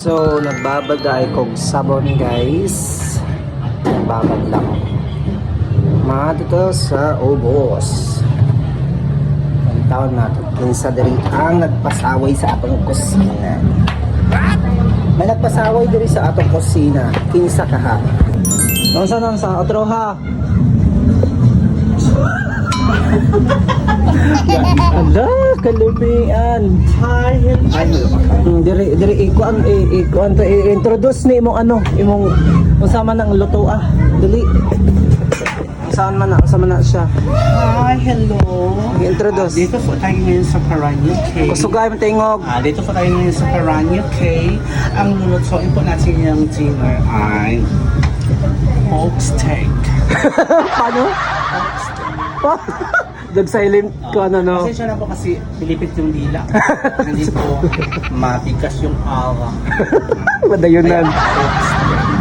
So, nagbabagay kong sabon guys. Nagbabag lang. Matito sa ubos. Ang taon natin. Kinsa diri ang nagpasaway sa atong kusina. May nagpasaway diri sa atong kusina. Kinsa ka ha? Nang sa otro ha? Ala, kalubian. Hi, Diri ikuan to introduce ni imong imong usama ng luto dili. Saan man na siya. Hi, hello. I-introduce. Dito po tayo ngayon sa Paranyo Cay. Kusugay mo tingog. Dito po tayo ngayon sa Paranyo Cay. Ang lulutuin po natin yung dinner ay pork steak. Paano? Silent ko no. Pasensya na po kasi pilipit yung dila. Hindi po matigas yung awa. Madayunan.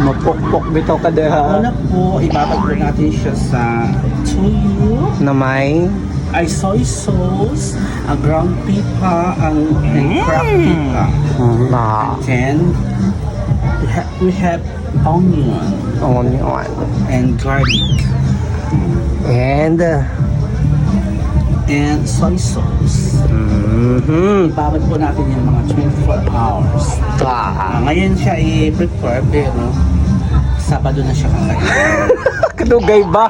Mapokpok bitaw ka deha. Una po, ibabag po natin siya sa tuyo. Na may Ay soy sauce, ang ground pipa, ang cracked pipa. Then, we have onion and garlic and soy sauce. Ibabad po natin yung mga 24 hours. Ngayon siya i-prepare pero Sabado na siya kakain. kadugay ba?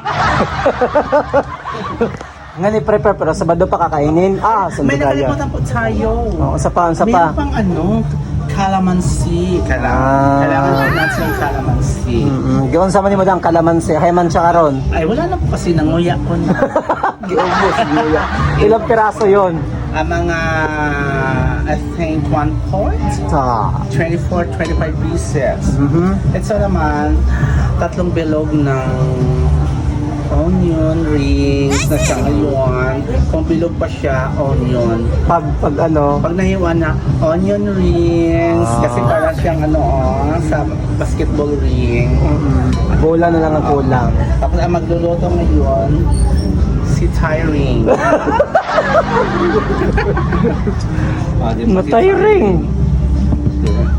Nga ni prepare pero Sabado pa kakainin. Sunod May tayo. nakalimutan po tayo. Oo, sa pa. Meron pang calamansi. Kailangan po natin yung calamansi. Giyon sa man mo dang kalamansi, hayman siya karon. Ay, wala na po kasi nanguya ko na. Giubos giya. Ilang piraso 'yon? Ang mga, I think, 1/4. 24, 25 pieces. Ito naman, 3 bilog ng onion rings na siya ngayon. Kung bilog pa siya, onion. Pag Pag nahiwa na, onion rings. Kasi para siyang sa basketball ring. bola na lang ang kulang. Tapos ang magluluto ngayon, si Thai ring. Matay ring.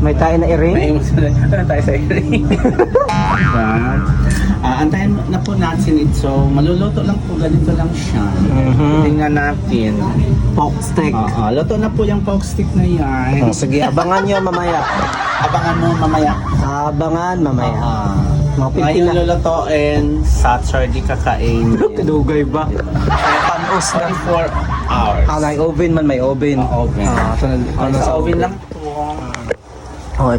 May tayo na i-ring? May ano tayo sa ring? Antayin na po natin ito. Maluluto lang po, ganito lang siya. Tingnan natin. Pork steak. Luto na po yung pork stick na yan. Sige, abangan nyo mamaya. Abangan mo mamaya. Abangan mamaya. Mga Ngayon Pilipina. lulutoin, Saturday kakain. Kadugay ba? Panos na. 24 hours. May oven man, may oven. Oven. Sa Sa oven lang po. Okay,